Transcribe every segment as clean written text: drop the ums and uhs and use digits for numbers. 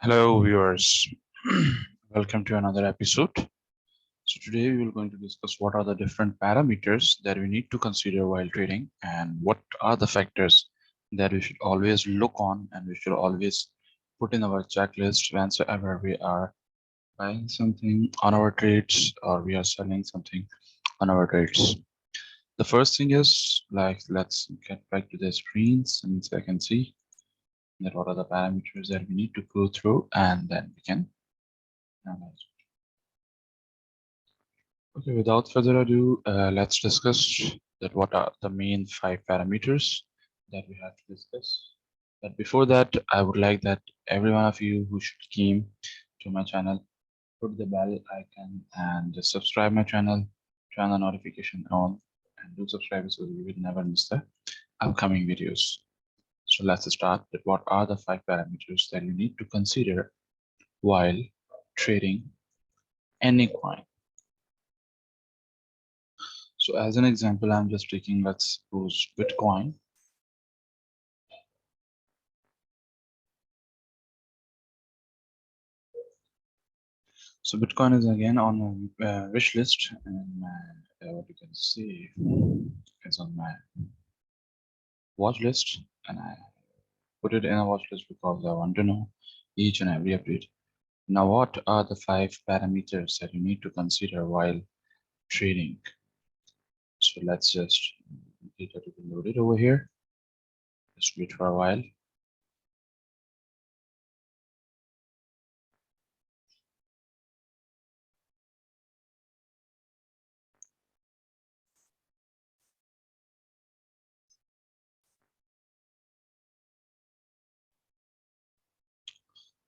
Hello viewers, welcome to another episode. So today we are going to discuss what are the different parameters that we need to consider while trading and what are the factors that we should always look on and we should always put in our checklist whenever we are buying something on our trades or we are selling something on our trades. The first thing is let's get back to the screens and so I can see that what are the parameters that we need to go through and then we can analyze. Okay, without further ado, let's discuss that what are the main 5 parameters that we have to discuss. But before that, I would like that every one of you who should came to my channel, put the bell icon and just subscribe my channel, turn the notification on, and do subscribe so you will never miss the upcoming videos. So let's start with what are the 5 parameters that you need to consider while trading any coin. So as an example, I'm just taking, let's suppose Bitcoin. So Bitcoin is again on a wish list, and what you can see is on my watch list, and I put it in a watch list because I want to know each and every update. Now, what are the 5 parameters that you need to consider while trading? So let's just data to be loaded over here. Just wait for a while.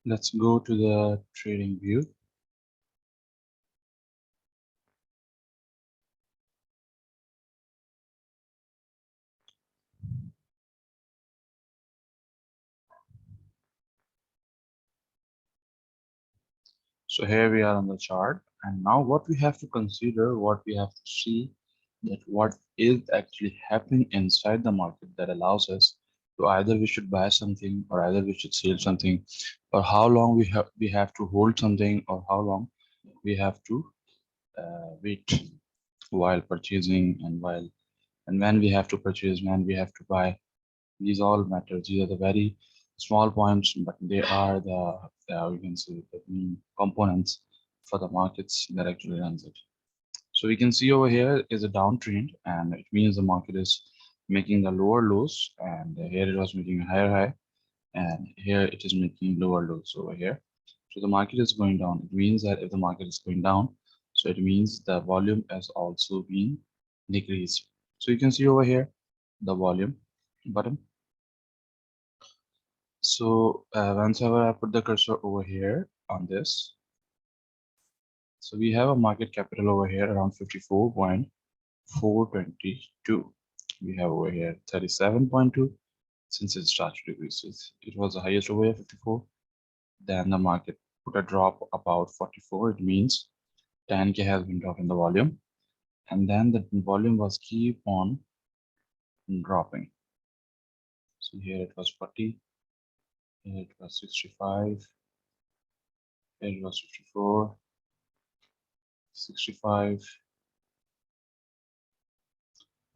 Let's go to the trading view. So here we are on the chart, and now what we have to consider, what we have to see, that what is actually happening inside the market that allows us to either we should buy something or either we should sell something, or how long we have to hold something, or how long we have to wait while purchasing and when we have to purchase, when we have to buy. These all matter. These are the very small points, but they are the we can say the main components for the markets that actually runs it. So we can see over here is a downtrend, and it means the market is making the lower lows, and here it was making a higher high, and here it is making lower lows over here. So the market is going down. It means that if the market is going down, so it means the volume has also been decreased. So you can see over here the volume button. So once ever I put the cursor over here on this, so we have a market capital over here around 54.422. We have over here 37.2. Since it started to decrease, it was the highest over here 54. Then the market put a drop about 44. It means 10K has been dropped in the volume, and then the volume was keep on dropping. So here it was 40, here it was 65, here it was 54, 65.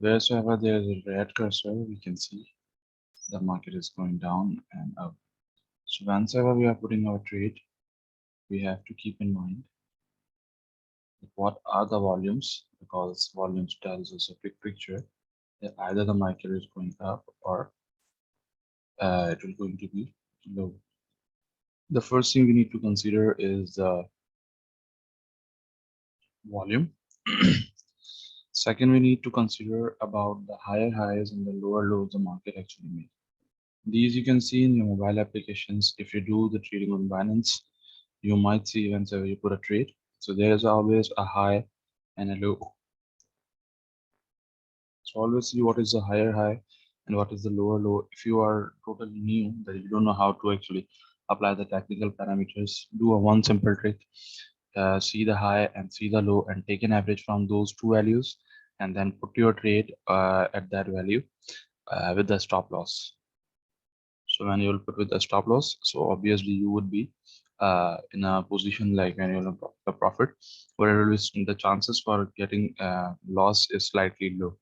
Wheresoever there is a red cursor, we can see the market is going down and up. So whenever we are putting our trade, we have to keep in mind what are the volumes, because volumes tells us a big picture that either the market is going up or it will going to be low. The first thing we need to consider is the volume. Second, we need to consider about the higher highs and the lower lows the market actually made. These you can see in your mobile applications. If you do the trading on Binance, you might see whenever you put a trade. So there's always a high and a low. So always see what is the higher high and what is the lower low. If you are totally new, that you don't know how to actually apply the technical parameters, do a one simple trick. See the high and see the low and take an average from those two values and then put your trade at that value with the stop loss. So when you will put with the stop loss, so obviously you would be in a position like when you're in a profit, where the chances for getting loss is slightly low.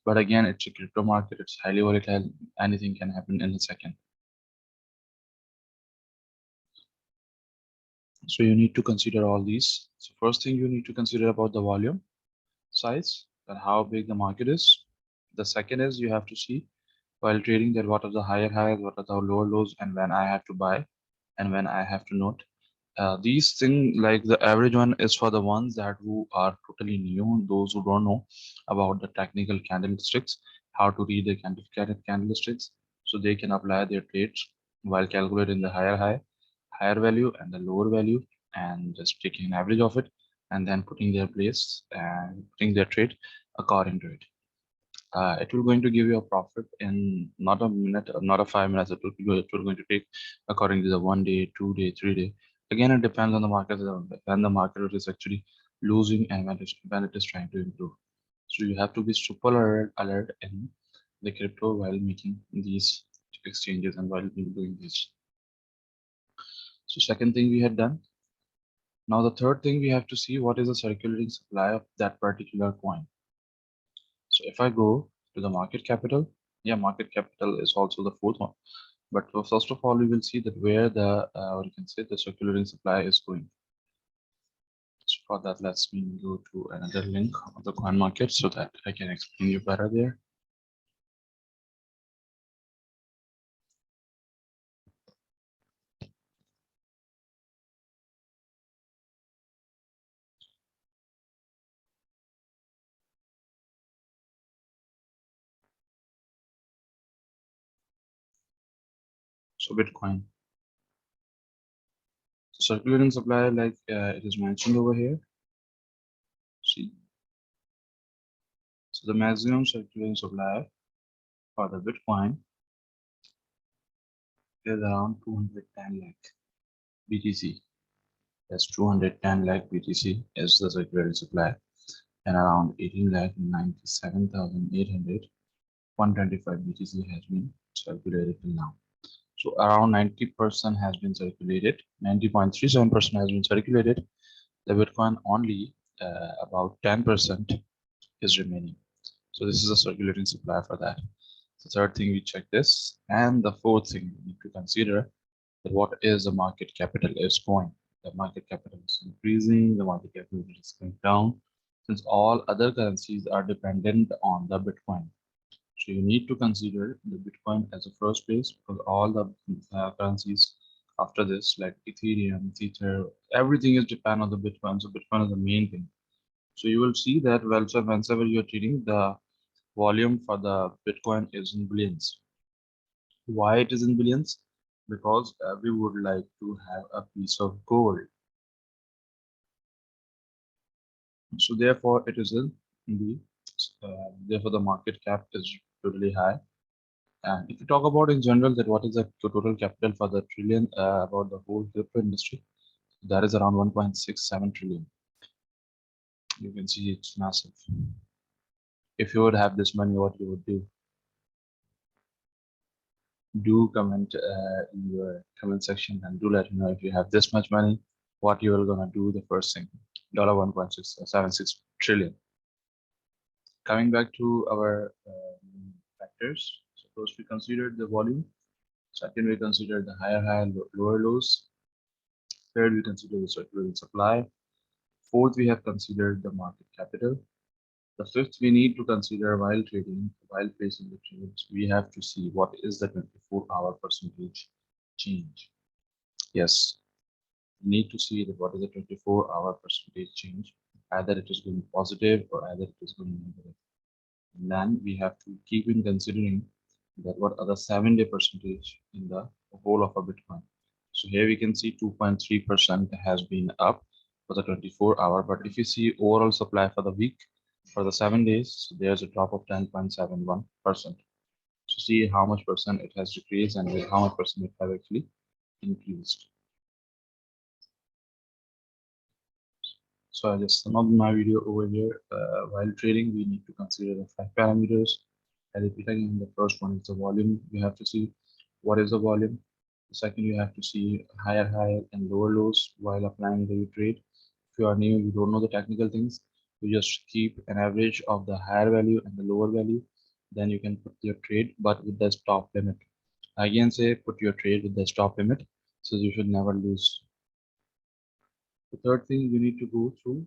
But again, it's a crypto market, it's highly volatile, anything can happen in a second. So you need to consider all these. So first thing you need to consider about the volume size, that how big the market is. The second is you have to see while trading that what are the higher highs, what are the lower lows, and when I have to buy and when I have to note. These things, like the average one, is for the ones that who are totally new, those who don't know about the technical candlesticks, how to read the candlesticks, so they can apply their trades while calculating the higher high, higher value, and the lower value, and just taking an average of it, and then putting their place and putting their trade according to it. It will going to give you a profit in not a minute, not a 5 minutes. It will going to take according to the 1 day, 2 day, 3 day. Again, it depends on the market, when the market is actually losing and when it is trying to improve. So you have to be super alert in the crypto while making these exchanges and while doing this. So second thing we had done. Now the third thing we have to see what is the circulating supply of that particular coin. So if I go to the market capital, yeah, market capital is also the fourth one. But first of all, we will see that where the, or you can say the circulating supply is going. So for that, let's me go to another link of the coin market so that I can explain you better there. So Bitcoin. So circulating supply, like it is mentioned over here. See, so the maximum circulating supply for the Bitcoin is around 210 lakh BTC. That's 210 lakh BTC is the circulating supply, and around 18 lakh 97,800 125 BTC has been circulated till now. So around 90% has been circulated. 90.37% has been circulated. The Bitcoin only about 10% is remaining. So this is a circulating supply for that. The third thing we check this, and the fourth thing we need to consider that what is the market capital is going. The market capital is increasing, the market capital is going down, since all other currencies are dependent on the Bitcoin. So you need to consider the Bitcoin as a first place, because all the currencies after this, like Ethereum, Ether, everything is depend on the Bitcoin. So Bitcoin is the main thing. So you will see that well, so whenever you're trading, the volume for the Bitcoin is in billions. Why it is in billions? Because we would like to have a piece of gold. So therefore, it is in the therefore the market cap is totally high. And if you talk about in general that what is the total capital for the trillion about the whole crypto industry, that is around 1.67 trillion. You can see it's massive. If you would have this money, what you would do? Do comment in your comment section and do let me know if you have this much money, what you are gonna do the first thing. Dollar 1.676 trillion. Coming back to our factors. So first we considered the volume. Second we considered the higher high, lower lows. Third we considered the circulating supply. Fourth we have considered the market capital. The fifth we need to consider while trading, while placing the trades, we have to see what is the 24-hour percentage change. Yes, we need to see that what is the 24-hour percentage change. Either it is going positive or either it is going negative. And then we have to keep in considering that what are the 7-day percentage in the whole of a Bitcoin. So here we can see 2.3% has been up for the 24-hour. But if you see overall supply for the week, for the 7 days, so there's a drop of 10.71%. So see how much percent it has decreased and how much percent it has actually increased. So I just sum up my video over here. While trading, we need to consider the 5 parameters. I repeat again, the first one is the volume. You have to see what is the volume. Second, you have to see higher high and lower lows while applying the trade. If you are new, you don't know the technical things, you just keep an average of the higher value and the lower value. Then you can put your trade, but with the stop limit. Again, say put your trade with the stop limit, so you should never lose. The third thing you need to go through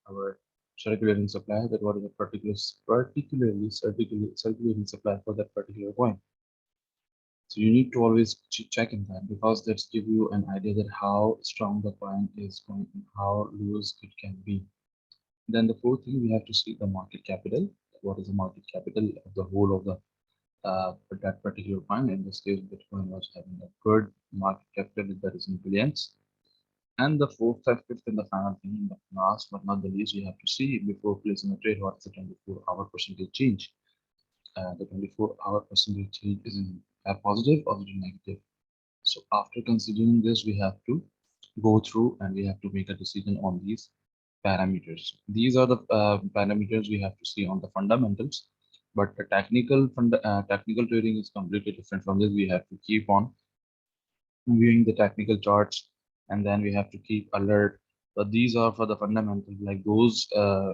our circulating supply, that what is a particularly circulating supply for that particular coin. So you need to always check in that, because that's give you an idea that how strong the coin is going and how loose it can be. Then the fourth thing, we have to see the market capital. What is the market capital of the whole of the that particular coin? In this case, Bitcoin was having a good market capital that is in billions. And the fourth, fifth, and the final thing, last but not the least, you have to see before placing a trade what is the 24-hour percentage change. The 24-hour percentage change is in positive or negative. So after considering this, we have to go through and we have to make a decision on these parameters. These are the parameters we have to see on the fundamentals, but the technical trading is completely different from this. We have to keep on viewing the technical charts, and then we have to keep alert. But these are for the fundamentals, like those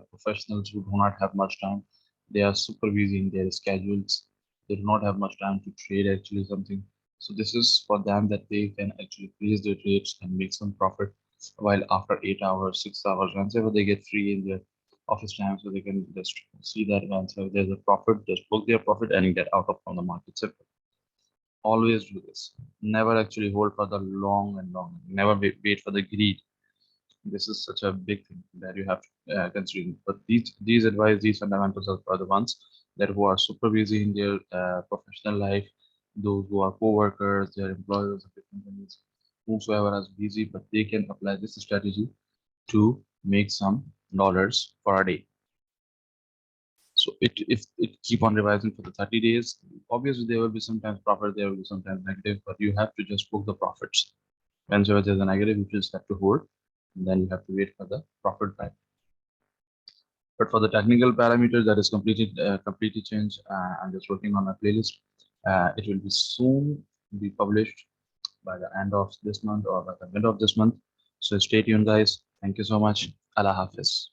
professionals who do not have much time. They are super busy in their schedules. They do not have much time to trade actually something. So this is for them that they can actually place their trades and make some profit. While after 8 hours, 6 hours, whenever they get free in their office time, so they can just see that once there's a profit, just book their profit and get out of from the market. So always do this. Never actually hold for the long and long. Never wait for the greed. This is such a big thing that you have to consider. But these advice, these fundamentals are the ones that who are super busy in their professional life, those who are co-workers, their employers of the companies, whosoever is busy, but they can apply this strategy to make some dollars for a day. So if it keep on revising for the 30 days, obviously there will be sometimes profit, there will be sometimes negative, but you have to just book the profits. Whenever there's a negative, you just have to hold, and then you have to wait for the profit back. But for the technical parameters, that is completely changed. I'm just working on a playlist. It will be soon be published by the end of this month or by the middle of this month. So stay tuned, guys. Thank you so much. Allah Hafiz.